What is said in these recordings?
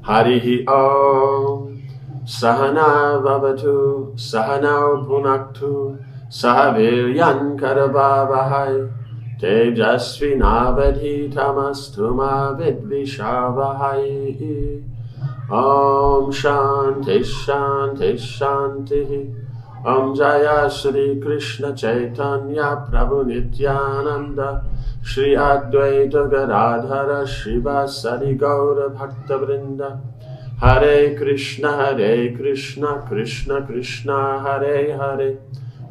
Harihi Om. Sahana Vavatu, Sahana Bhunaktu, Sahaviryan Karabhavahai, Tejasvinavadhitamastu vidvishavahai. Om Shanti Shanti Shanti. Om Jaya Shri Krishna Chaitanya Prabhu Nityananda, Shri Advaita Gadadhara Srivasadi Gaura Bhakta Vrinda. Hare Krishna, Krishna Krishna, Hare Hare,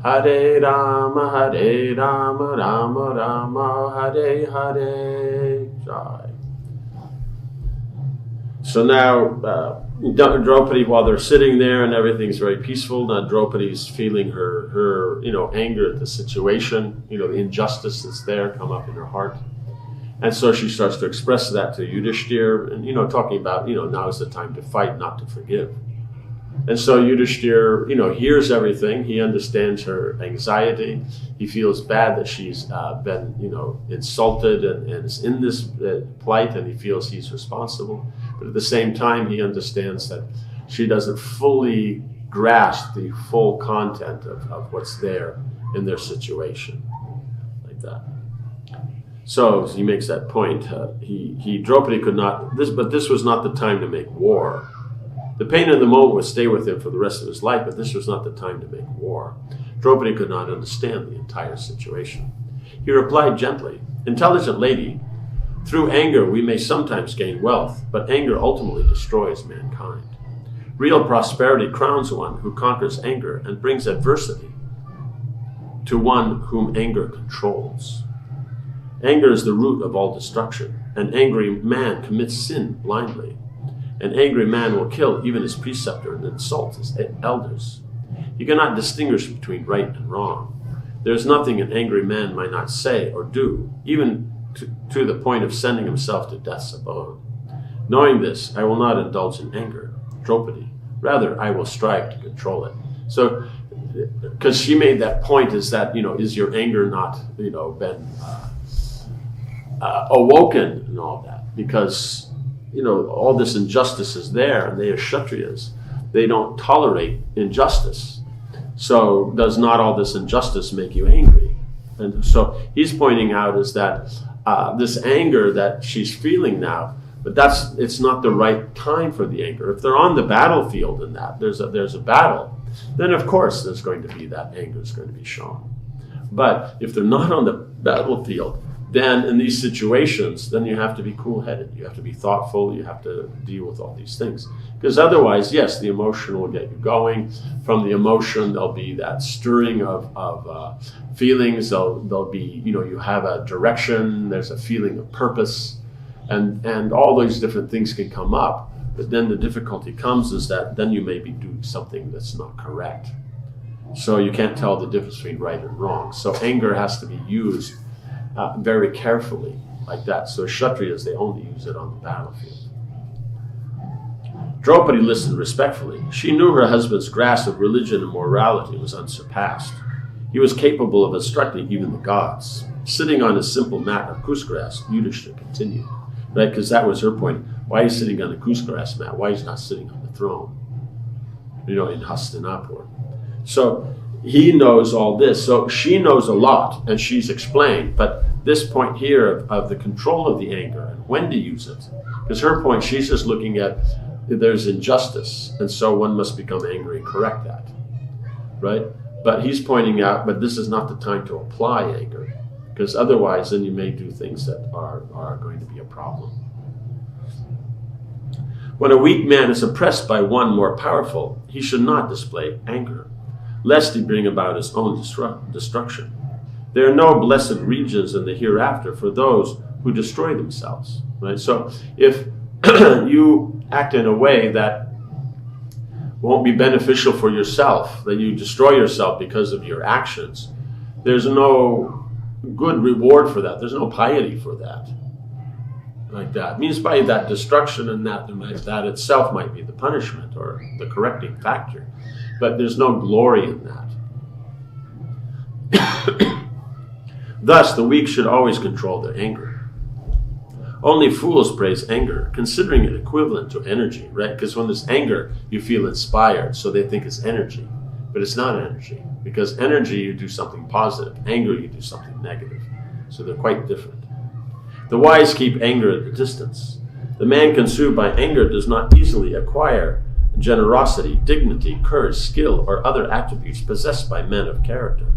Hare Rama, Rama Rama, Hare Hare. Jai. So now, Draupadi, while they're sitting there and everything's very peaceful, now Draupadi's feeling her anger at the situation, the injustice that's there come up in her heart. And so she starts to express that to Yudhishthir, and, talking about, now is the time to fight, not to forgive. And so Yudhishthir, hears everything. He understands her anxiety. He feels bad that she's been, insulted and is in this plight, and he feels he's responsible. But at the same time, he understands that she doesn't fully grasp the full content of what's there in their situation, like that. So he makes that point. Draupadi could not, but this was not the time to make war. The pain in the moment would stay with him for the rest of his life, but this was not the time to make war. Draupadi could not understand the entire situation. He replied gently, "Intelligent lady, through anger we may sometimes gain wealth, but anger ultimately destroys mankind. Real prosperity crowns one who conquers anger and brings adversity to one whom anger controls. Anger is the root of all destruction. An angry man commits sin blindly. An angry man will kill even his preceptor and insult his elders. He cannot distinguish between right and wrong. There is nothing an angry man might not say or do, even to the point of sending himself to death's abode. Knowing this, I will not indulge in anger, Draupadi. Rather, I will strive to control it." So, because she made that point, is that, is your anger not, been awoken and all that? Because, all this injustice is there, and they are Kshatriyas. They don't tolerate injustice. So does not all this injustice make you angry? And so he's pointing out is that this anger that she's feeling now, but it's not the right time for the anger. If they're on the battlefield and that there's a battle, then of course there's going to be that anger is going to be shown. But if they're not on the battlefield, then in these situations, then you have to be cool-headed. You have to be thoughtful. You have to deal with all these things. Because otherwise, yes, the emotion will get you going. From the emotion, there'll be that stirring of feelings. There'll be, you have a direction. There's a feeling of purpose. And all those different things can come up. But then the difficulty comes is that then you may be doing something that's not correct. So you can't tell the difference between right and wrong. So anger has to be used very carefully, like that. So Kshatriyas, they only use it on the battlefield. Draupadi listened respectfully. She knew her husband's grasp of religion and morality was unsurpassed. He was capable of instructing even the gods. Sitting on a simple mat of couscous, Yudhishthira continued, right? Because that was her point. Why is he sitting on a couscous mat? Why is he not sitting on the throne? In Hastinapur. So he knows all this. So she knows a lot, and she's explained. But this point here of the control of the anger and when to use it, because her point, she's just looking at there's injustice, and so one must become angry and correct that, right? But he's pointing out, but this is not the time to apply anger, because otherwise then you may do things that are going to be a problem. When a weak man is oppressed by one more powerful, he should not display anger, lest he bring about his own destruction. There are no blessed regions in the hereafter for those who destroy themselves, right? So if you act in a way that won't be beneficial for yourself, that you destroy yourself because of your actions, there's no good reward for that. There's no piety for that. Like that. It means by that destruction and that itself might be the punishment or the correcting factor. But there's no glory in that. Thus, the weak should always control their anger. Only fools praise anger, considering it equivalent to energy, right? Because when there's anger, you feel inspired, so they think it's energy. But it's not energy, because energy, you do something positive. Anger, you do something negative. So they're quite different. The wise keep anger at a distance. The man consumed by anger does not easily acquire generosity, dignity, courage, skill, or other attributes possessed by men of character.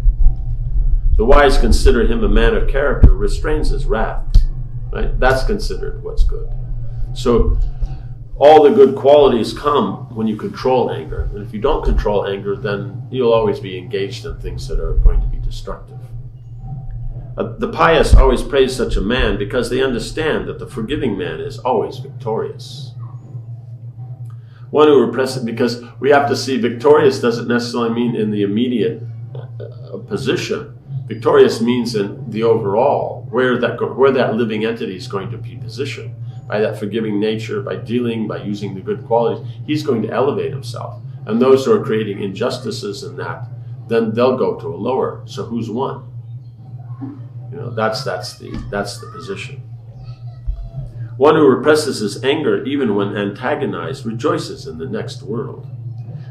The wise consider him a man of character, restrains his wrath. Right? That's considered what's good. So all the good qualities come when you control anger. And if you don't control anger, then you'll always be engaged in things that are going to be destructive. The pious always praise such a man because they understand that the forgiving man is always victorious. One who represses, because we have to see victorious doesn't necessarily mean in the immediate position. Victorious means in the overall, where that living entity is going to be positioned. By that forgiving nature, by dealing, by using the good qualities, he's going to elevate himself. And those who are creating injustices in that, then they'll go to a lower. So who's won? That's the position. One who represses his anger, even when antagonized, rejoices in the next world.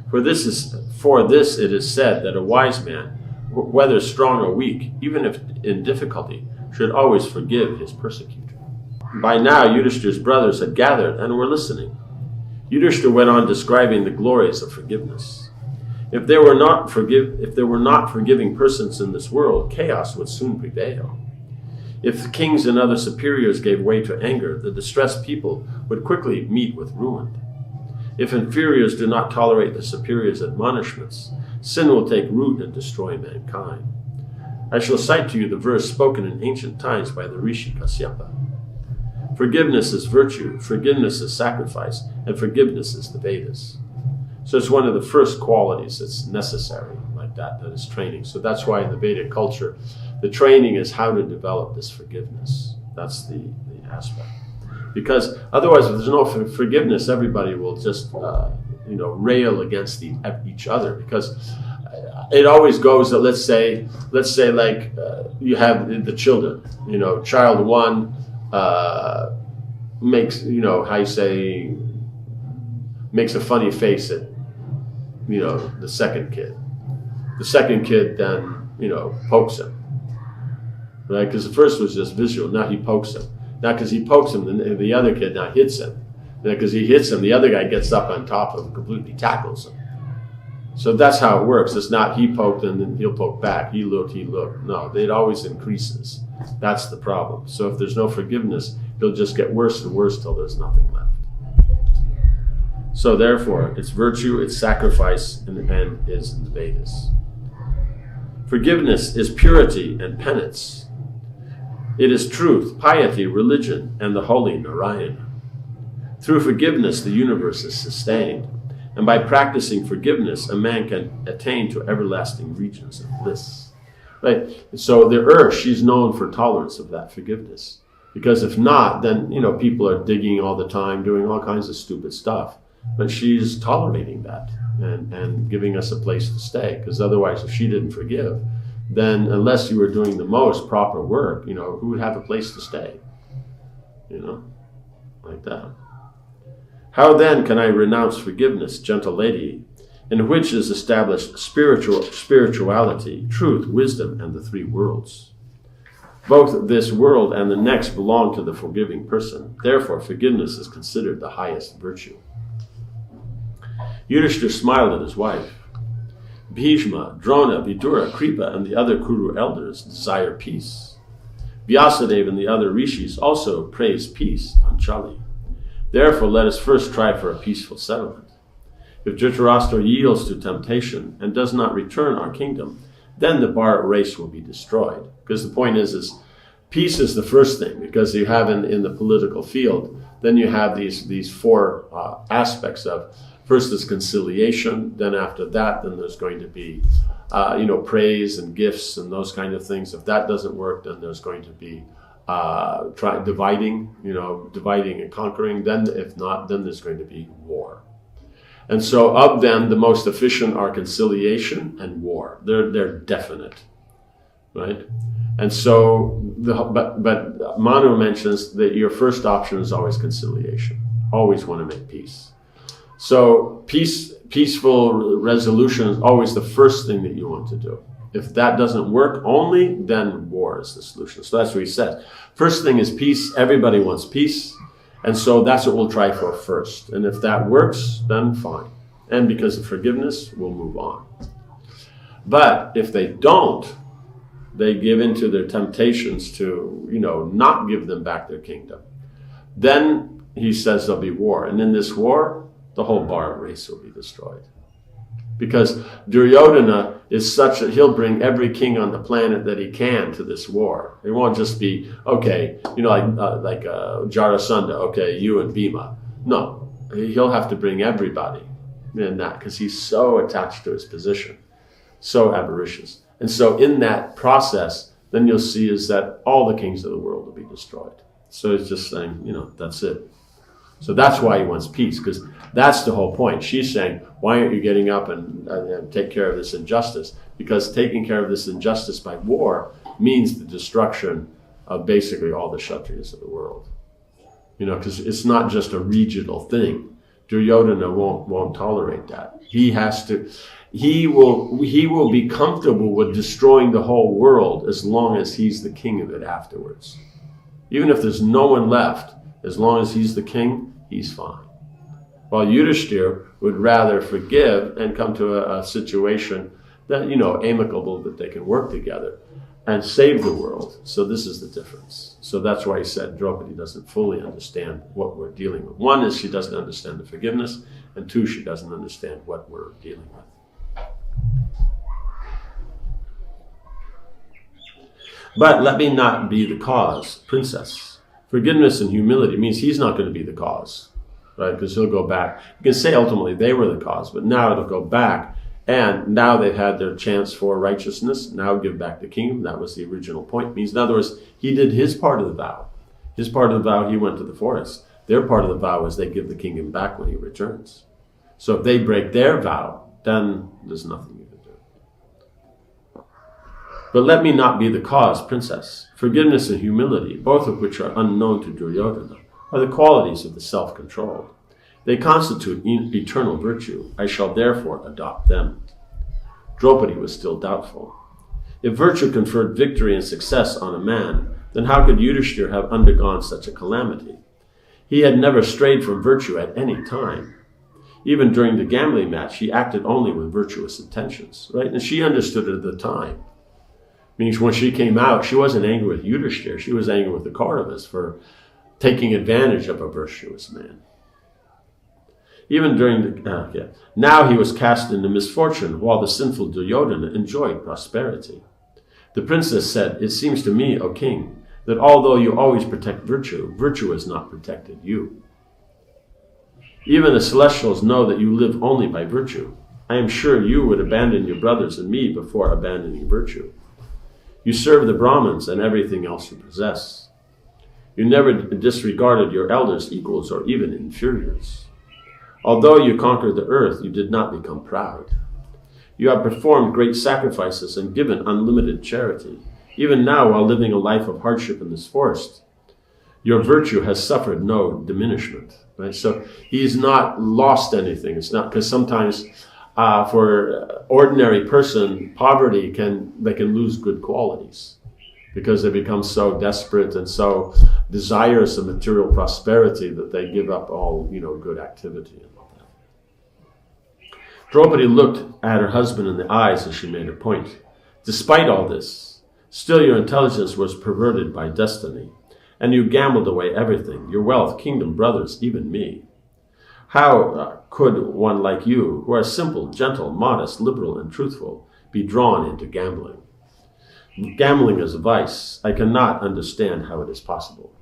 For this it is said that a wise man, whether strong or weak, even if in difficulty, should always forgive his persecutor. By now Yudhishthir's brothers had gathered and were listening. Yudhishthir went on describing the glories of forgiveness. If there were not forgiving persons in this world, chaos would soon prevail. If kings and other superiors gave way to anger, the distressed people would quickly meet with ruin. If inferiors do not tolerate the superiors' admonishments, sin will take root and destroy mankind. I shall cite to you the verse spoken in ancient times by the Rishi Kasyapa. Forgiveness is virtue, forgiveness is sacrifice, and forgiveness is the Vedas. So it's one of the first qualities that's necessary like that is training. So that's why in the Vedic culture, the training is how to develop this forgiveness. That's the aspect. Because otherwise, if there's no forgiveness, everybody will just rail against each other. Because it always goes that let's say like you have the children. Child one makes makes a funny face at the second kid. The second kid then pokes him, right? Because the first was just visual. Now he pokes him. Now because he pokes him, the other kid now hits him. Now because he hits him, the other guy gets up on top of him, completely tackles him. So that's how it works. It's not he poked and then he'll poke back. He looked. No, it always increases. That's the problem. So if there's no forgiveness, it'll just get worse and worse till there's nothing left. So therefore, it's virtue, it's sacrifice, and is in the Vedas. Forgiveness is purity and penance. It is truth, piety, religion, and the holy Narayana. Through forgiveness, the universe is sustained. And by practicing forgiveness, a man can attain to everlasting regions of bliss. Right? So the earth, she's known for tolerance of that forgiveness. Because if not, then people are digging all the time, doing all kinds of stupid stuff. But she's tolerating that and giving us a place to stay. Because otherwise, if she didn't forgive, then unless you were doing the most proper work, who would have a place to stay? Like that. How then can I renounce forgiveness, gentle lady, in which is established spirituality, truth, wisdom, and the three worlds? Both this world and the next belong to the forgiving person. Therefore, forgiveness is considered the highest virtue. Yudhishthir smiled at his wife. Bhishma, Drona, Vidura, Kripa, and the other Kuru elders desire peace. Vyasadeva and the other rishis also praise peace, Panchali. Therefore, let us first try for a peaceful settlement. If Dhritarashtra yields to temptation and does not return our kingdom, then the Bharat race will be destroyed. Because the point is peace is the first thing, because you have in the political field, then you have these four aspects of, first is conciliation, then after that, then there's going to be, praise and gifts and those kind of things. If that doesn't work, then there's going to be dividing and conquering. Then if not, then there's going to be war. And so of them, the most efficient are conciliation and war. They're definite. right? And so, but Manu mentions that your first option is always conciliation. Always want to make peace. So peaceful resolution is always the first thing that you want to do. If that doesn't work only, then war is the solution. So that's what he says. First thing is peace. Everybody wants peace. And so that's what we'll try for first. And if that works, then fine. And because of forgiveness, we'll move on. But if they don't, they give into their temptations to, not give them back their kingdom. Then he says there'll be war. And in this war, the whole Bharat race will be destroyed. Because Duryodhana is such that he'll bring every king on the planet that he can to this war. It won't just be, okay, like Jarasandha, okay, you and Bhima. No, he'll have to bring everybody in that because he's so attached to his position, so avaricious. And so in that process, then you'll see is that all the kings of the world will be destroyed. So it's just saying, that's it. So that's why he wants peace, because that's the whole point. She's saying, why aren't you getting up and take care of this injustice? Because taking care of this injustice by war means the destruction of basically all the Kshatriyas of the world. Because it's not just a regional thing. Duryodhana won't tolerate that. He will be comfortable with destroying the whole world as long as he's the king of it afterwards. Even if there's no one left, as long as he's the king, he's fine. While Yudhishthira would rather forgive and come to a situation that, amicable, that they can work together and save the world. So this is the difference. So that's why he said Draupadi doesn't fully understand what we're dealing with. One is she doesn't understand the forgiveness, and two, she doesn't understand what we're dealing with. But let me not be the cause, princess. Forgiveness and humility means he's not going to be the cause, right? Because he'll go back. You can say ultimately they were the cause, but now it'll go back. And now they've had their chance for righteousness. Now give back the kingdom. That was the original point. It means, in other words, he did his part of the vow. His part of the vow, he went to the forest. Their part of the vow is they give the kingdom back when he returns. So if they break their vow, then there's nothing you can do. But let me not be the cause, princess. Forgiveness and humility, both of which are unknown to Duryodhana, are the qualities of the self-controlled. They constitute eternal virtue. I shall therefore adopt them. Draupadi was still doubtful. If virtue conferred victory and success on a man, then how could Yudhishthira have undergone such a calamity? He had never strayed from virtue at any time. Even during the gambling match, he acted only with virtuous intentions, right? And she understood it at the time. Means when she came out, she wasn't angry with Yudhishthira. She was angry with the Kauravas for taking advantage of a virtuous man. Even during now he was cast into misfortune, while the sinful Duryodhana enjoyed prosperity. The princess said, "It seems to me, O king, that although you always protect virtue, virtue has not protected you. Even the celestials know that you live only by virtue. I am sure you would abandon your brothers and me before abandoning virtue. You serve the Brahmins and everything else you possess. You never disregarded your elders, equals, or even inferiors. Although you conquered the earth, you did not become proud. You have performed great sacrifices and given unlimited charity, even now while living a life of hardship in this forest. Your virtue has suffered no diminishment." Right? So he's not lost anything. It's not because sometimes for ordinary person, poverty can lose good qualities because they become so desperate and so desirous of material prosperity that they give up all, good activity and all that. Draupadi looked at her husband in the eyes as she made her point. "Despite all this, still your intelligence was perverted by destiny, and you gambled away everything, your wealth, kingdom, brothers, even me. How could one like you, who are simple, gentle, modest, liberal, and truthful, be drawn into gambling? Gambling is a vice. I cannot understand how it is possible."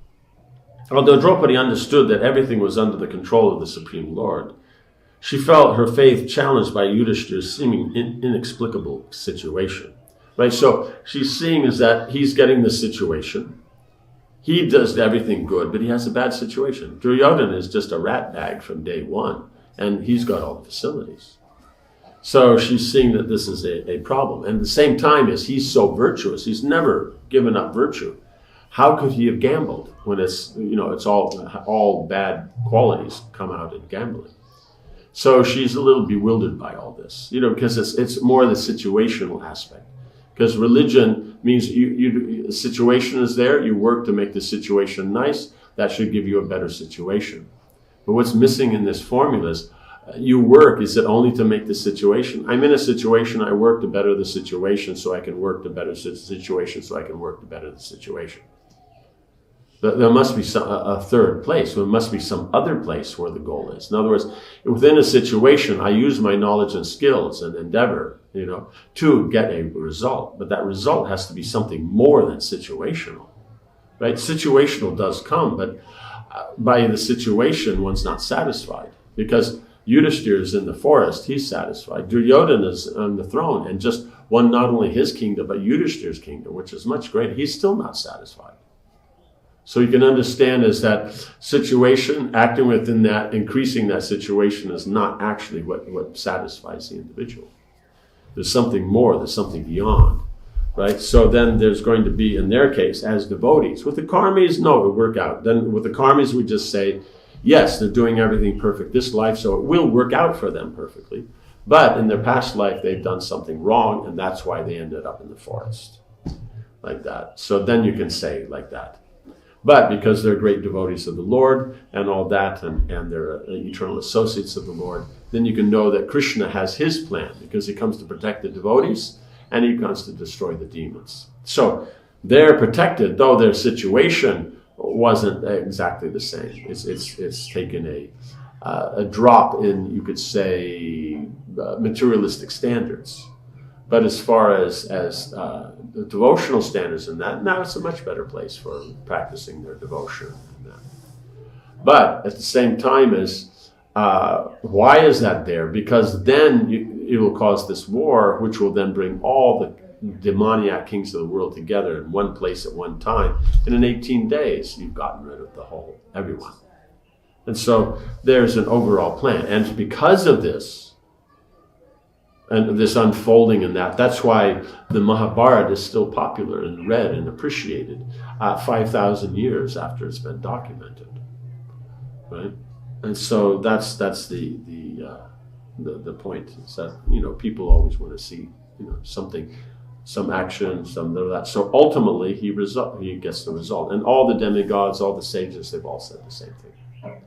Although Draupadi understood that everything was under the control of the Supreme Lord, she felt her faith challenged by Yudhishthira's seeming inexplicable situation. Right? So she's seeing is that he's getting the situation. He does everything good, but he has a bad situation. Duryodhana is just a rat bag from day one, and he's got all the facilities. So she's seeing that this is a problem. And at the same time, as he's so virtuous, he's never given up virtue. How could he have gambled when it's all bad qualities come out in gambling? So she's a little bewildered by all this, because it's more the situational aspect. Because religion means the situation is there, you work to make the situation nice, that should give you a better situation. But what's missing in this formula is you work, is it only to make the situation? I'm in a situation, I work to better the situation so I can work to better the situation so I can work to better the situation. But there must be a third place. There must be some other place where the goal is. In other words, within a situation, I use my knowledge and skills and endeavor, to get a result. But that result has to be something more than situational, right? Situational does come, but by the situation, one's not satisfied. Because Yudhishthira is in the forest, he's satisfied. Duryodhana is on the throne and just won not only his kingdom, but Yudhishthira's kingdom, which is much greater. He's still not satisfied. So you can understand is that situation, acting within that, increasing that situation is not actually what satisfies the individual. There's something more, there's something beyond, right? So then there's going to be, in their case, as devotees. With the karmis, no, it will work out. Then with the karmis, we just say, yes, they're doing everything perfect this life, so it will work out for them perfectly. But in their past life, they've done something wrong, and that's why they ended up in the forest, like that. So then you can say like that. But because they're great devotees of the Lord and all that, and they're eternal associates of the Lord, then you can know that Krishna has his plan, because he comes to protect the devotees and he comes to destroy the demons. So they're protected, though their situation wasn't exactly the same. It's taken a drop in, you could say, materialistic standards. But as far as the devotional standards and that, now it's a much better place for practicing their devotion. And that. But at the same time, why is that there? Because then it will cause this war, which will then bring all the demoniac kings of the world together in one place at one time. And in 18 days, you've gotten rid of everyone. And so there's an overall plan. And because of this, and this unfolding and that's why the Mahabharata is still popular and read and appreciated 5,000 years after it's been documented, right? And so that's the point. Is that people always want to see something, some action, some of that. So ultimately he gets the result, and all the demigods, all the sages, they've all said the same thing.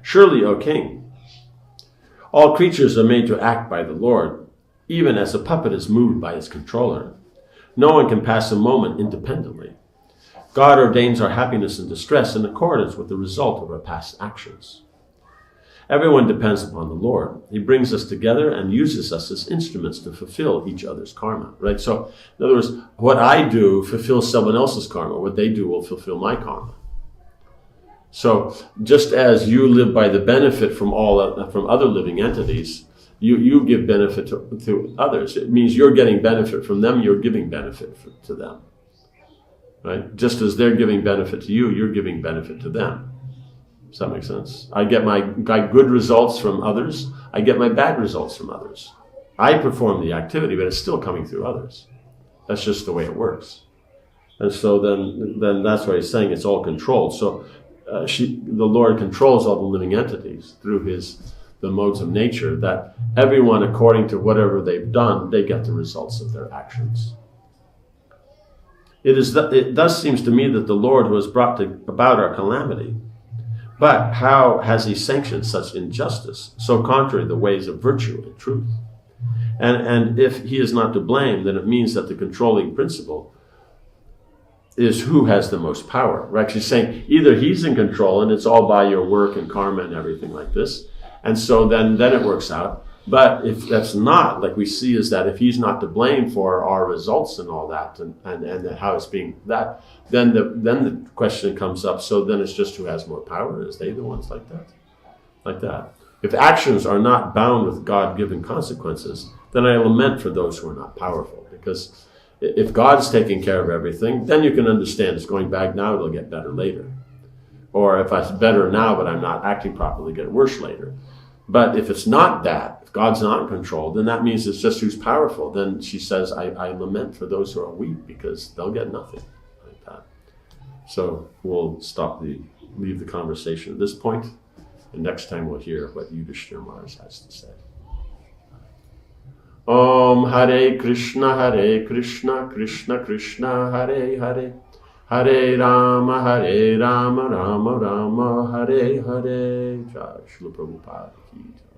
Surely, O king, all creatures are made to act by the Lord, even as a puppet is moved by its controller. No one can pass a moment independently. God ordains our happiness and distress in accordance with the result of our past actions. Everyone depends upon the Lord. He brings us together and uses us as instruments to fulfill each other's karma, right? So, in other words, what I do fulfills someone else's karma. What they do will fulfill my karma. So just as you live by the benefit from other living entities, you give benefit to others. It means you're getting benefit from them, you're giving benefit to them. Right? Just as they're giving benefit to you, you're giving benefit to them. Does that make sense? I get my good results from others, I get my bad results from others. I perform the activity, but it's still coming through others. That's just the way it works. And so then that's why he's saying it's all controlled. So the Lord controls all the living entities through the modes of nature, that everyone, according to whatever they've done, they get the results of their actions. It thus seems to me that the Lord who has brought about our calamity, but how has he sanctioned such injustice, so contrary to the ways of virtue and truth? And if he is not to blame, then it means that the controlling principle is who has the most power. We're actually saying either he's in control and it's all by your work and karma and everything like this, and so then it works out. But if that's not, like we see, is that if he's not to blame for our results and all that, and how it's being that, then the question comes up. So then it's just who has more power? Is they the ones like that? Like that. If actions are not bound with God-given consequences, then I lament for those who are not powerful, because if God's taking care of everything, then you can understand it's going bad now, it'll get better later. Or if it's better now, but I'm not acting properly, get worse later. But if it's not that, if God's not in control, then that means it's just who's powerful. Then she says, I lament for those who are weak because they'll get nothing like that. So we'll leave the conversation at this point, and next time we'll hear what Yudhishthira Maharaj has to say. Om Hare Krishna, Krishna Krishna, Hare Hare, Hare Rama, Rama Rama, Hare Hare. Jai Srila Prabhupada ki jai.